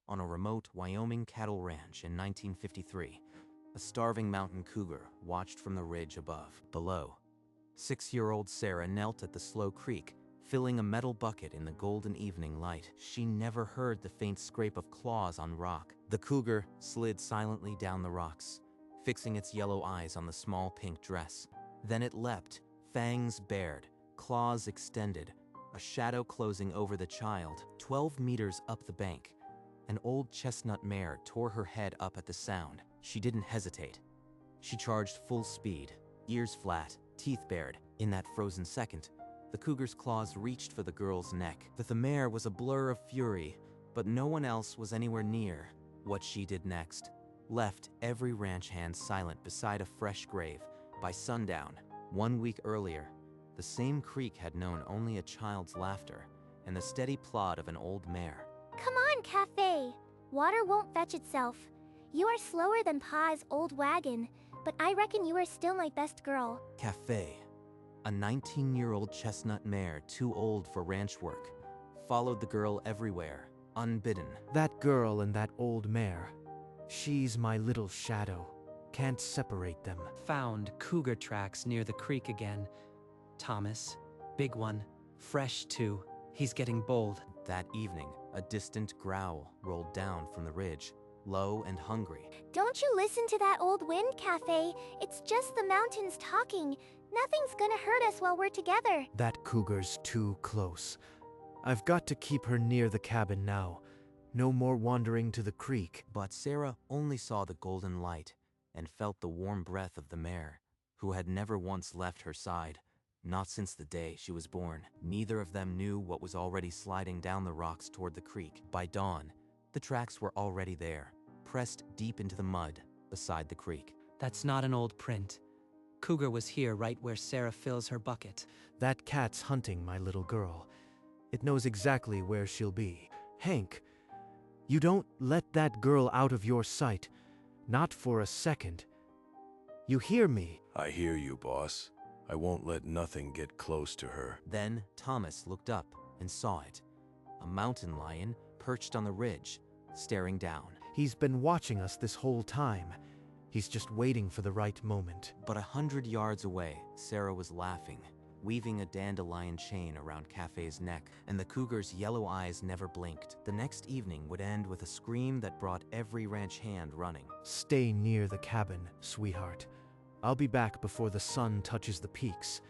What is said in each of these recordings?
on a remote Wyoming cattle ranch in 1953. A starving mountain cougar watched from the ridge above. Below, 6-year-old Sarah knelt at the slow creek, filling a metal bucket in the golden evening light. She never heard the faint scrape of claws on rock. The cougar slid silently down the rocks, fixing its yellow eyes on the small pink dress. Then it leapt, fangs bared, claws extended, a shadow closing over the child. 12 meters up the bank, an old chestnut mare tore her head up at the sound. She didn't hesitate. She charged full speed, ears flat, teeth bared. In that frozen second, the cougar's claws reached for the girl's neck. The mare was a blur of fury, but no one else was anywhere near. What she did next left every ranch hand silent beside a fresh grave. By sundown, 1 week earlier, the same creek had known only a child's laughter and the steady plod of an old mare. Come on, Cafe. Water won't fetch itself. You are slower than Pa's old wagon, but I reckon you are still my best girl. Cafe, a 19-year-old chestnut mare too old for ranch work, followed the girl everywhere, unbidden. That girl and that old mare. She's my little shadow. Can't separate them. Found cougar tracks near the creek again. Thomas, big one, fresh too. He's getting bold. That evening, a distant growl rolled down from the ridge, low and hungry. Don't you listen to that old wind, Cafe. It's just the mountains talking. Nothing's gonna hurt us while we're together. That cougar's too close. I've got to keep her near the cabin now. No more wandering to the creek. But Sarah only saw the golden light and felt the warm breath of the mare, who had never once left her side, not since the day she was born. Neither of them knew what was already sliding down the rocks toward the creek. By dawn, the tracks were already there, pressed deep into the mud beside the creek. That's not an old print. Cougar was here right where Sarah fills her bucket. That cat's hunting my little girl. It knows exactly where she'll be. Hank, you don't let that girl out of your sight. Not for a second. You hear me? I hear you, boss. I won't let nothing get close to her. Then Thomas looked up and saw it. A mountain lion perched on the ridge, staring down. He's been watching us this whole time. He's just waiting for the right moment. But 100 yards away, Sarah was laughing, weaving a dandelion chain around Cafe's neck, and the cougar's yellow eyes never blinked. The next evening would end with a scream that brought every ranch hand running. Stay near the cabin, sweetheart. I'll be back before the sun touches the peaks.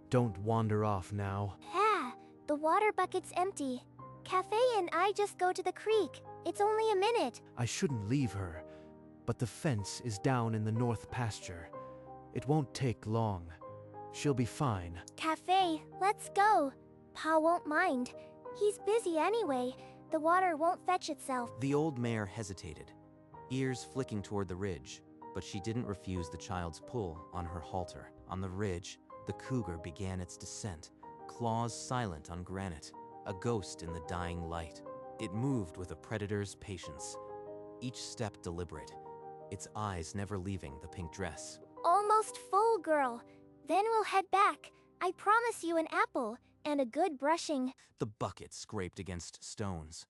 Don't wander off now. Ah, the water bucket's empty. Cafe and I just go to the creek. It's only a minute. I shouldn't leave her, but the fence is down in the north pasture. It won't take long. She'll be fine. Cafe, let's go. Pa won't mind. He's busy anyway. The water won't fetch itself. The old mare hesitated, ears flicking toward the ridge, but she didn't refuse the child's pull on her halter. On the ridge, the cougar began its descent, claws silent on granite, a ghost in the dying light. It moved with a predator's patience, each step deliberate, its eyes never leaving the pink dress. Almost full, girl. Then we'll head back. I promise you an apple and a good brushing. The bucket scraped against stones,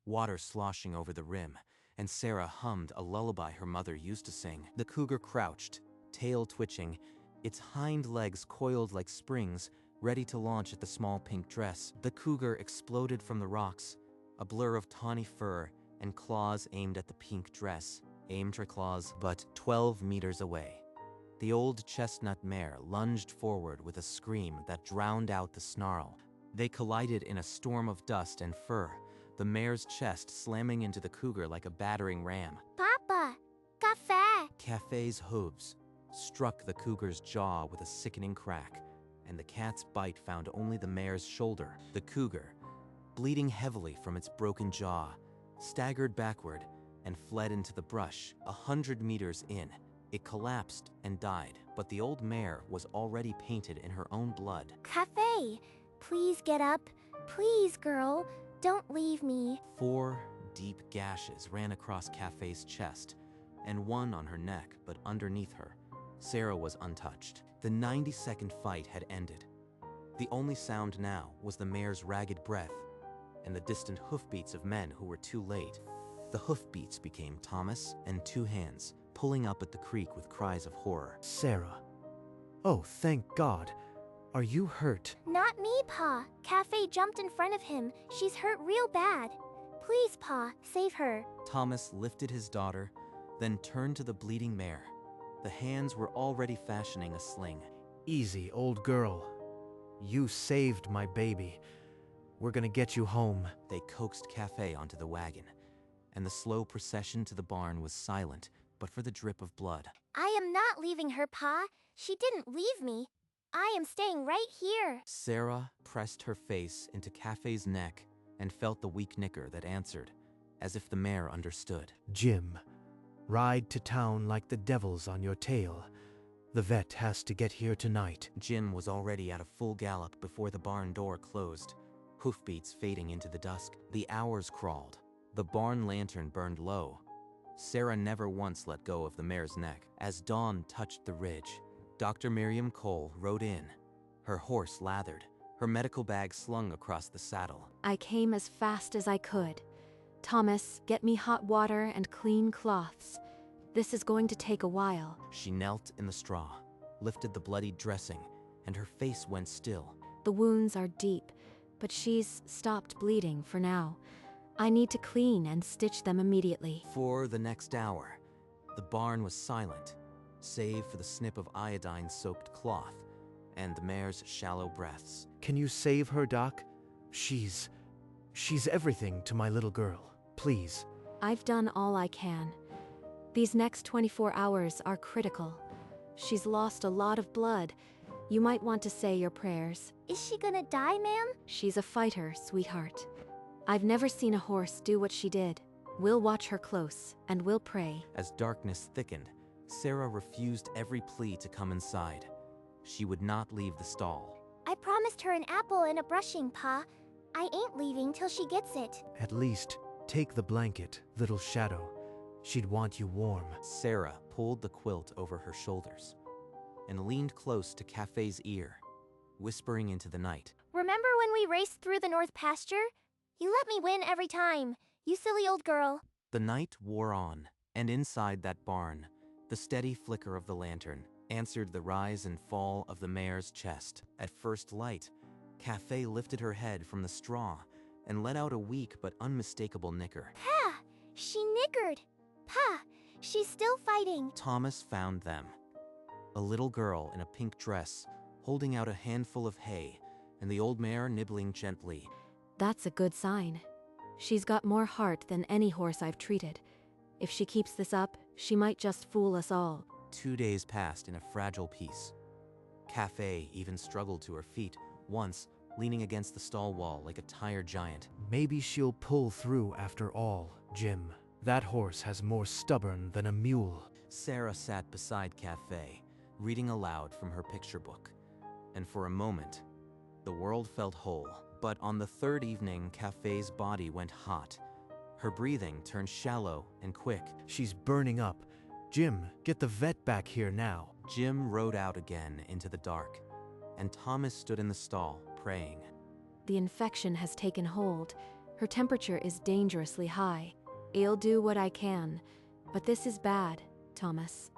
water sloshing over the rim, and Sarah hummed a lullaby her mother used to sing. The cougar crouched, tail twitching, its hind legs coiled like springs, ready to launch at the small pink dress. The cougar exploded from the rocks, a blur of tawny fur and claws aimed at the pink dress. Aimed her claws, but 12 meters away. The old chestnut mare lunged forward with a scream that drowned out the snarl. They collided in a storm of dust and fur, the mare's chest slamming into the cougar like a battering ram. Papa, cafe. Cafe's hooves struck the cougar's jaw with a sickening crack, and the cat's bite found only the mare's shoulder. The cougar, bleeding heavily from its broken jaw, staggered backward and fled into the brush. 100 meters in, it collapsed and died, but the old mare was already painted in her own blood. Cafe, please get up. Please, girl, don't leave me. 4 deep gashes ran across Cafe's chest, and one on her neck, but underneath her, Sarah was untouched. The 90-second fight had ended. The only sound now was the mare's ragged breath and the distant hoofbeats of men who were too late. The hoofbeats became Thomas and two hands, pulling up at the creek with cries of horror. Sarah. Oh, thank God. Are you hurt? Not me, Pa. Cafe jumped in front of him. She's hurt real bad. Please, Pa, save her. Thomas lifted his daughter, then turned to the bleeding mare. The hands were already fashioning a sling. Easy, old girl. You saved my baby. We're gonna get you home. They coaxed Cafe onto the wagon, and the slow procession to the barn was silent, but for the drip of blood. I am not leaving her, Pa. She didn't leave me. I am staying right here. Sarah pressed her face into Cafe's neck and felt the weak nicker that answered, as if the mare understood. Jim, ride to town like the devil's on your tail. The vet has to get here tonight. Jim was already at a full gallop before the barn door closed, hoofbeats fading into the dusk. The hours crawled. The barn lantern burned low. Sarah never once let go of the mare's neck. As dawn touched the ridge, Dr. Miriam Cole rode in, her horse lathered, her medical bag slung across the saddle. I came as fast as I could. Thomas, get me hot water and clean cloths. This is going to take a while. She knelt in the straw, lifted the bloodied dressing, and her face went still. The wounds are deep, but she's stopped bleeding for now. I need to clean and stitch them immediately. For the next hour, the barn was silent, save for the snip of iodine-soaked cloth and the mare's shallow breaths. Can you save her, Doc? She's everything to my little girl. Please. I've done all I can. These next 24 hours are critical. She's lost a lot of blood. You might want to say your prayers. Is she gonna die, ma'am? She's a fighter, sweetheart. I've never seen a horse do what she did. We'll watch her close, and we'll pray. As darkness thickened, Sarah refused every plea to come inside. She would not leave the stall. I promised her an apple and a brushing, Pa. I ain't leaving till she gets it. At least, take the blanket, little shadow. She'd want you warm. Sarah pulled the quilt over her shoulders and leaned close to Cafe's ear, whispering into the night. Remember when we raced through the north pasture? You let me win every time, you silly old girl. The night wore on, and inside that barn, the steady flicker of the lantern answered the rise and fall of the mare's chest. At first light, Cafe lifted her head from the straw and let out a weak but unmistakable nicker. Pa! She nickered! Pa! She's still fighting! Thomas found them. A little girl in a pink dress, holding out a handful of hay, and the old mare nibbling gently. That's a good sign. She's got more heart than any horse I've treated. If she keeps this up, she might just fool us all. 2 days passed in a fragile peace. Cafe even struggled to her feet, once leaning against the stall wall like a tired giant. Maybe she'll pull through after all, Jim. That horse has more stubborn than a mule. Sarah sat beside Cafe, reading aloud from her picture book. And for a moment, the world felt whole. But on the third evening, Cafe's body went hot. Her breathing turned shallow and quick. She's burning up. Jim, get the vet back here now. Jim rode out again into the dark, and Thomas stood in the stall, praying. The infection has taken hold. Her temperature is dangerously high. I'll do what I can, but this is bad, Thomas.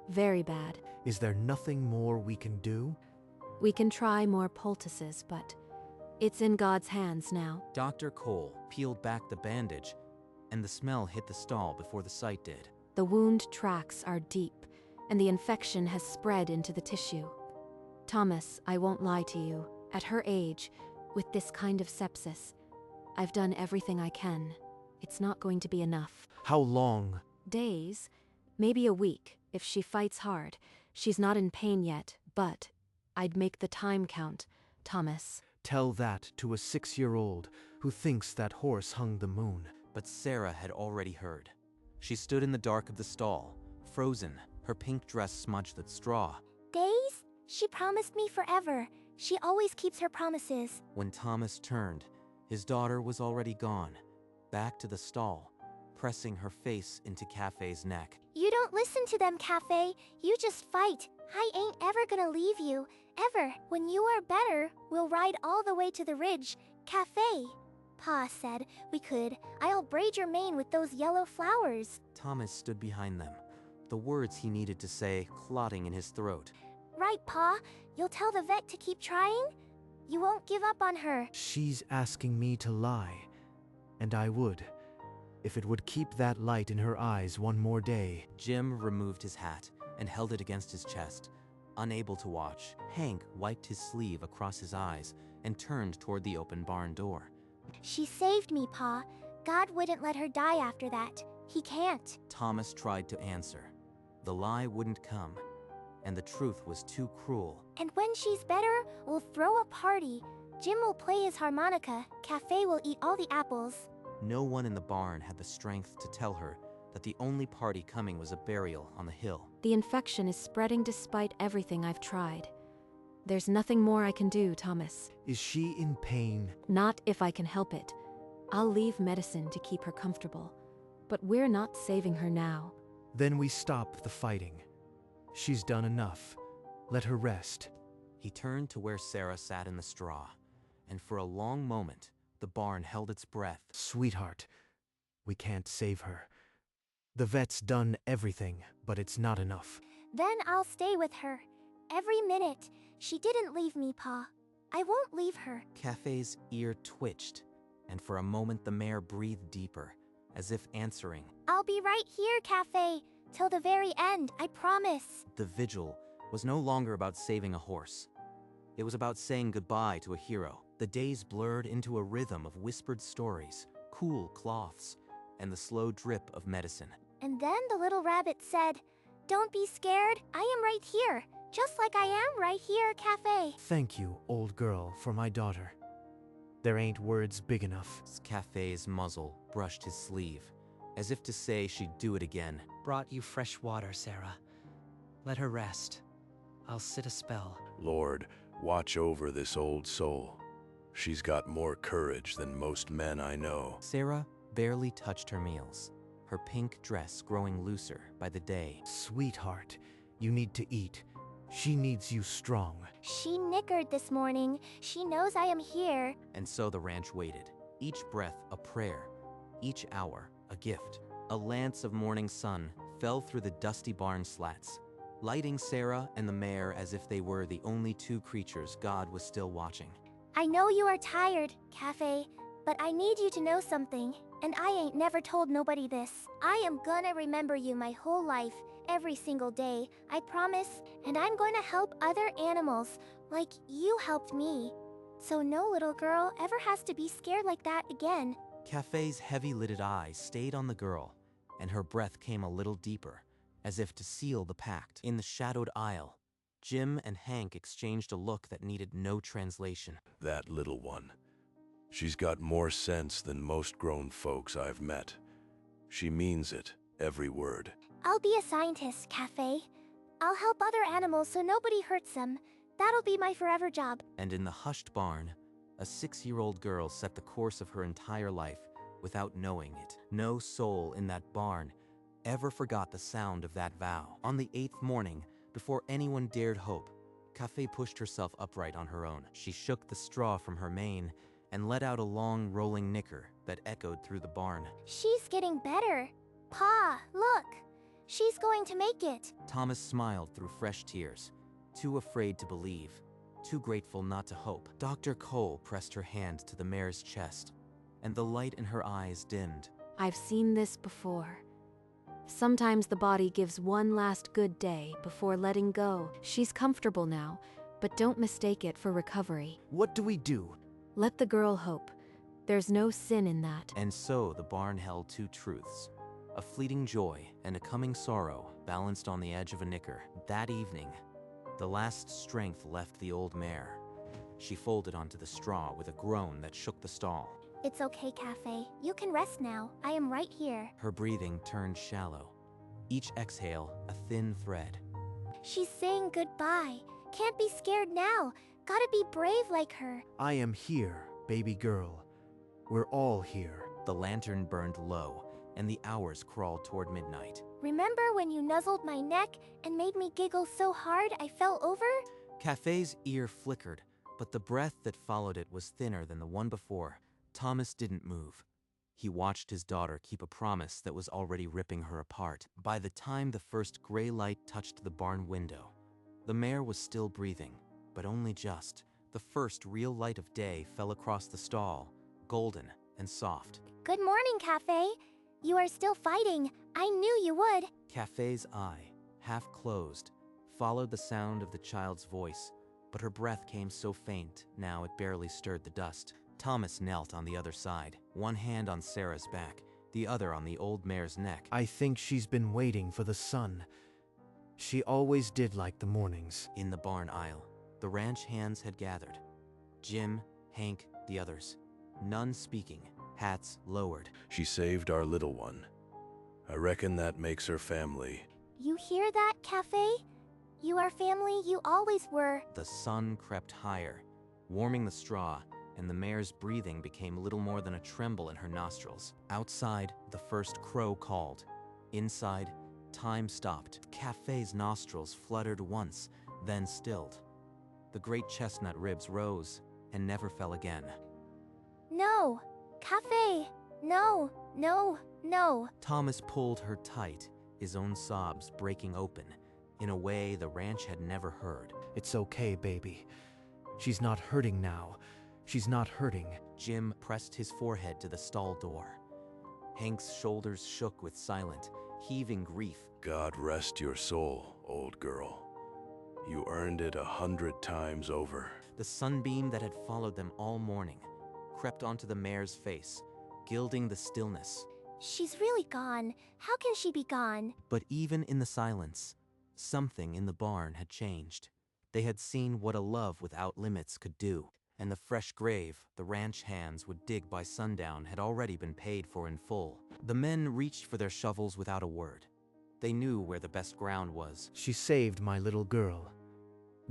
Very bad. Is there nothing more we can do? We can try more poultices, but it's in God's hands now. Dr. Cole peeled back the bandage, and the smell hit the stall before the sight did. The wound tracks are deep, and the infection has spread into the tissue. Thomas, I won't lie to you. At her age, with this kind of sepsis, I've done everything I can. It's not going to be enough. How long? Days, maybe a week, if she fights hard. She's not in pain yet, but I'd make the time count, Thomas. Tell that to a 6-year-old who thinks that horse hung the moon. But Sarah had already heard. She stood in the dark of the stall, frozen, her pink dress smudged with straw. Days? She promised me forever. She always keeps her promises. When Thomas turned, his daughter was already gone, back to the stall, pressing her face into Cafe's neck. You don't listen to them, Cafe. You just fight. I ain't ever gonna leave you. Ever. When you are better, we'll ride all the way to the ridge. Cafe. Pa said we could. I'll braid your mane with those yellow flowers. Thomas stood behind them, the words he needed to say clotting in his throat. Right, Pa? You'll tell the vet to keep trying? You won't give up on her. She's asking me to lie, and I would, if it would keep that light in her eyes one more day. Jim removed his hat and held it against his chest. Unable to watch, Hank wiped his sleeve across his eyes and turned toward the open barn door. She saved me, Pa. God wouldn't let her die after that. He can't. Thomas tried to answer. The lie wouldn't come, and the truth was too cruel. And when she's better, we'll throw a party. Jim will play his harmonica. Cafe will eat all the apples. No one in the barn had the strength to tell her that the only party coming was a burial on the hill. The infection is spreading despite everything I've tried. There's nothing more I can do, Thomas. Is she in pain? Not if I can help it. I'll leave medicine to keep her comfortable. But we're not saving her now. Then we stop the fighting. She's done enough. Let her rest. He turned to where Sarah sat in the straw, and for a long moment, the barn held its breath. Sweetheart, we can't save her. The vet's done everything, but it's not enough. Then I'll stay with her. Every minute. She didn't leave me, Pa. I won't leave her. Cafe's ear twitched, and for a moment the mare breathed deeper, as if answering. I'll be right here, Cafe. Till the very end, I promise. The vigil was no longer about saving a horse. It was about saying goodbye to a hero. The days blurred into a rhythm of whispered stories, cool cloths, and the slow drip of medicine. And then the little rabbit said, "Don't be scared. I am right here. Just like I am right here, Cafe." Thank you, old girl, for my daughter. There ain't words big enough. Cafe's muzzle brushed his sleeve, as if to say she'd do it again. Brought you fresh water, Sarah. Let her rest. I'll sit a spell. Lord, watch over this old soul. She's got more courage than most men I know. Sarah barely touched her meals, her pink dress growing looser by the day. Sweetheart, you need to eat. She needs you strong. She nickered this morning. She knows I am here. And so the ranch waited, each breath a prayer, each hour a gift. A lance of morning sun fell through the dusty barn slats, lighting Sarah and the mare as if they were the only two creatures God was still watching. I know you are tired, Cafe, but I need you to know something, and I ain't never told nobody this. I am gonna remember you my whole life, every single day, I promise, and I'm going to help other animals like you helped me. So no little girl ever has to be scared like that again. Cafe's heavy-lidded eyes stayed on the girl, and her breath came a little deeper, as if to seal the pact. In the shadowed aisle, Jim and Hank exchanged a look that needed no translation. That little one. She's got more sense than most grown folks I've met. She means it, every word. I'll be a scientist, Cafe. I'll help other animals so nobody hurts them. That'll be my forever job. And in the hushed barn, a 6-year-old girl set the course of her entire life without knowing it. No soul in that barn ever forgot the sound of that vow. On the 8th morning, before anyone dared hope, Cafe pushed herself upright on her own. She shook the straw from her mane and let out a long, rolling nicker that echoed through the barn. She's getting better. Pa, look. She's going to make it. Thomas smiled through fresh tears, too afraid to believe, too grateful not to hope. Dr. Cole pressed her hand to the mare's chest, and the light in her eyes dimmed. I've seen this before. Sometimes the body gives one last good day before letting go. She's comfortable now, but don't mistake it for recovery. What do we do? Let the girl hope. There's no sin in that. And so the barn held two truths, a fleeting joy and a coming sorrow balanced on the edge of a nicker. That evening, the last strength left the old mare. She folded onto the straw with a groan that shook the stall. It's okay, Cafe. You can rest now. I am right here. Her breathing turned shallow, each exhale a thin thread. She's saying goodbye. Can't be scared now. Gotta be brave like her. I am here, baby girl. We're all here. The lantern burned low, and the hours crawled toward midnight. Remember when you nuzzled my neck and made me giggle so hard I fell over? Cafe's ear flickered, but the breath that followed it was thinner than the one before. Thomas didn't move. He watched his daughter keep a promise that was already ripping her apart. By the time the first gray light touched the barn window, the mare was still breathing, but only just. The first real light of day fell across the stall, golden and soft. Good morning, Cafe. You are still fighting. I knew you would. Cafe's eye, half closed, followed the sound of the child's voice, but her breath came so faint now it barely stirred the dust. Thomas knelt on the other side, one hand on Sarah's back, the other on the old mare's neck. I think she's been waiting for the sun. She always did like the mornings. In the barn aisle, the ranch hands had gathered. Jim, Hank, the others. None speaking, hats lowered. She saved our little one. I reckon that makes her family. You hear that, Cafe? You are family, you always were. The sun crept higher, warming the straw, and the mare's breathing became little more than a tremble in her nostrils. Outside, the first crow called. Inside, time stopped. Cafe's nostrils fluttered once, then stilled. The great chestnut ribs rose and never fell again. No, Cafe. No, no, no. Thomas pulled her tight, his own sobs breaking open, in a way the ranch had never heard. It's okay, baby. She's not hurting now. She's not hurting. Jim pressed his forehead to the stall door. Hank's shoulders shook with silent, heaving grief. God rest your soul, old girl. You earned it 100 times over. The sunbeam that had followed them all morning crept onto the mare's face, gilding the stillness. She's really gone. How can she be gone? But even in the silence, something in the barn had changed. They had seen what a love without limits could do, and the fresh grave the ranch hands would dig by sundown had already been paid for in full. The men reached for their shovels without a word. They knew where the best ground was. She saved my little girl.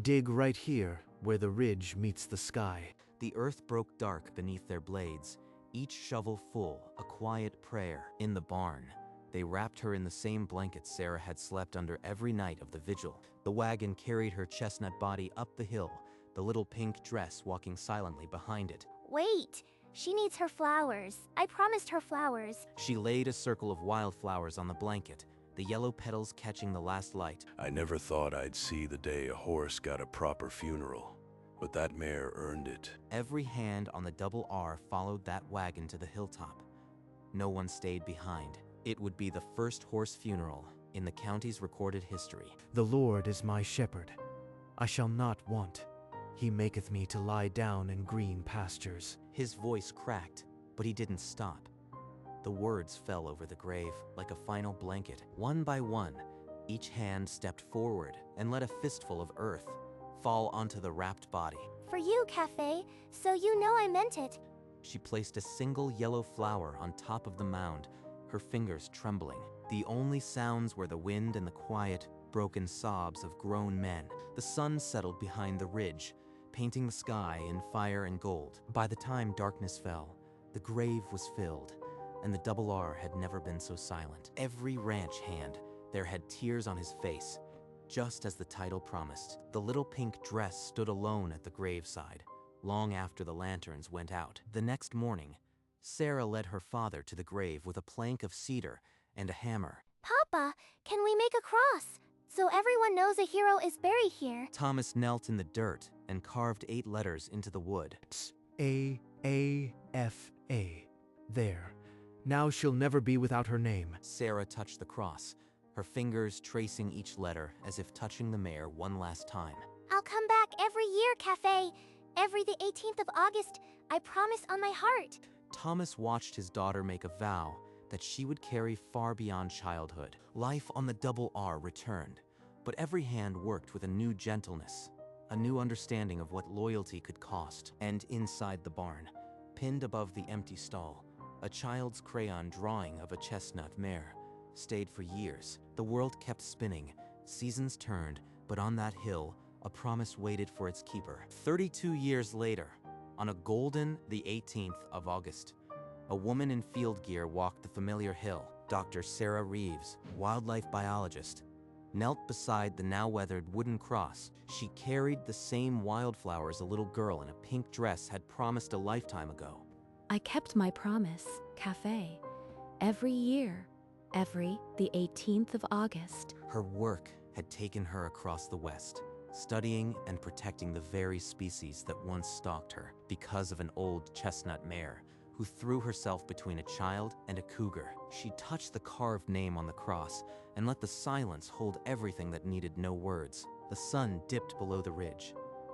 Dig right here, where the ridge meets the sky. The earth broke dark beneath their blades, each shovel full, a quiet prayer. In the barn, they wrapped her in the same blanket Sarah had slept under every night of the vigil. The wagon carried her chestnut body up the hill, the little pink dress walking silently behind it. Wait, she needs her flowers. I promised her flowers. She laid a circle of wildflowers on the blanket, the yellow petals catching the last light. I never thought I'd see the day a horse got a proper funeral, but that mare earned it. Every hand on the double R followed that wagon to the hilltop. No one stayed behind. It would be the first horse funeral in the county's recorded history. The Lord is my shepherd. I shall not want. He maketh me to lie down in green pastures. His voice cracked, but he didn't stop. The words fell over the grave like a final blanket. One by one, each hand stepped forward and let a fistful of earth fall onto the wrapped body. For you, Cafe, so you know I meant it. She placed a single yellow flower on top of the mound, her fingers trembling. The only sounds were the wind and the quiet, broken sobs of grown men. The sun settled behind the ridge, painting the sky in fire and gold. By the time darkness fell, the grave was filled, and the double R had never been so silent. Every ranch hand there had tears on his face, just as the title promised. The little pink dress stood alone at the graveside, long after the lanterns went out. The next morning, Sarah led her father to the grave with a plank of cedar and a hammer. Papa, can we make a cross so everyone knows a hero is buried here? Thomas knelt in the dirt and carved 8 letters into the wood. A-A-F-A. There. Now she'll never be without her name. Sarah touched the cross, her fingers tracing each letter as if touching the mare one last time. I'll come back every year, Cafe. Every the 18th of August, I promise on my heart. Thomas watched his daughter make a vow that she would carry far beyond childhood. Life on the double R returned, but every hand worked with a new gentleness, a new understanding of what loyalty could cost. And inside the barn, pinned above the empty stall, a child's crayon drawing of a chestnut mare stayed for years. The world kept spinning, seasons turned, but on that hill, a promise waited for its keeper. 32 years later, on a golden the 18th of August, a woman in field gear walked the familiar hill. Dr. Sarah Reeves, wildlife biologist, knelt beside the now weathered wooden cross. She carried the same wildflowers a little girl in a pink dress had promised a lifetime ago. I kept my promise, Cafe. Every year, every the 18th of August. Her work had taken her across the West, studying and protecting the very species that once stalked her because of an old chestnut mare who threw herself between a child and a cougar. She touched the carved name on the cross and let the silence hold everything that needed no words. The sun dipped below the ridge,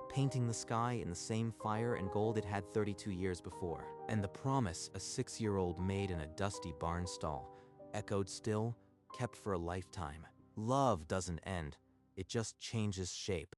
painting the sky in the same fire and gold it had 32 years before. And the promise a 6-year-old made in a dusty barn stall echoed still, kept for a lifetime. Love doesn't end, it just changes shape.